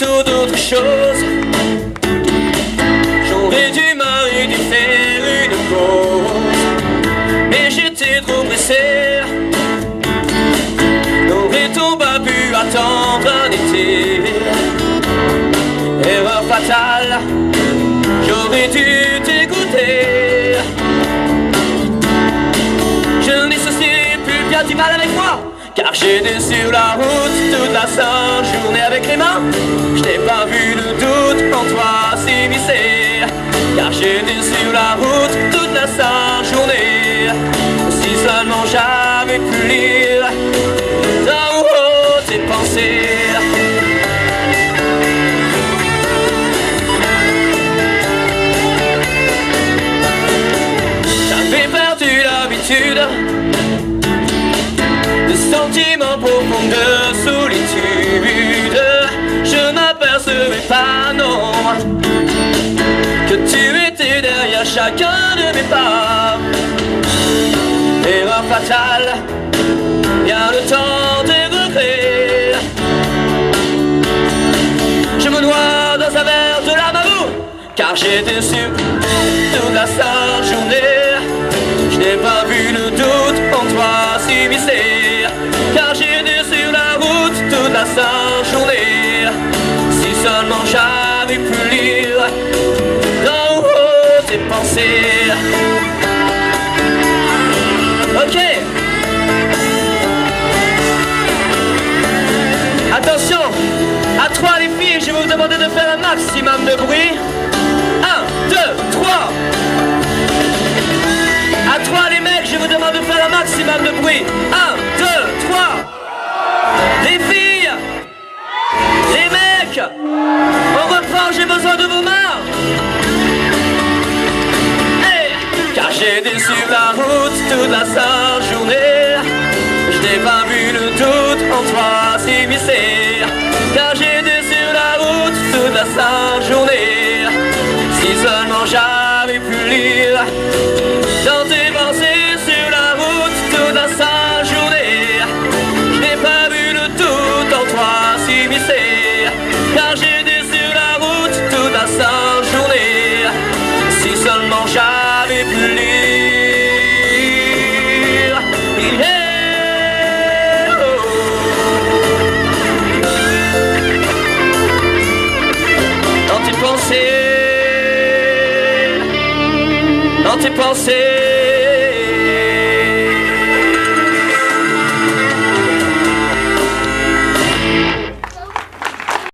plutôt d'autre chose. J'aurais dû m'arrêter faire une pause, mais j'étais trop pressé. N'aurait-on pas pu attendre un été? Erreur fatale, j'aurais dû t'écouter. Je n'ai ceci plus bien du mal avec moi, car j'étais sur la route toute la sainte journée avec les mains. Je n'ai pas vu le doute en toi s'immiscer, car j'étais sur la route toute la sainte journée. Si seulement j'avais pu lire d'en haut tes pensées. J'avais perdu l'habitude de sentiments profonds de solitude. Je m'apercevais pas, non, que tu étais derrière chacun de mes pas. Erreur fatale, bien le temps des regrets. Je me noie dans un verre de larmes à vous, car j'étais sûr toute la sainte journée. Je n'ai pas vu le doute en toi s'immiscer, car j'étais sur la route toute la sainte journée. Si seulement j'avais pu lire d'en haut tes pensées. Ok. Attention, à 3 les filles, je vais vous demander de faire un maximum de bruit. 1, 2, 3. À 3 les mecs, je vous demande de faire un maximum de bruit. 1, 2, 3. Les filles, les mecs, on reprend, j'ai besoin de vos mains. Hey, car j'étais sur la route toute la sainte journée. Je n'ai pas vu le doute en toi s'immiscer, car j'étais sur la route toute la sainte journée. Si seulement j'avais pu lire dans tes pensées sur la route toute la sainte journée. Je n'ai pas vu le doute en toi s'immiscer, car j'étais sur la route toute la sainte journée. Si seulement j'avais pu lire. Dans tes pensées,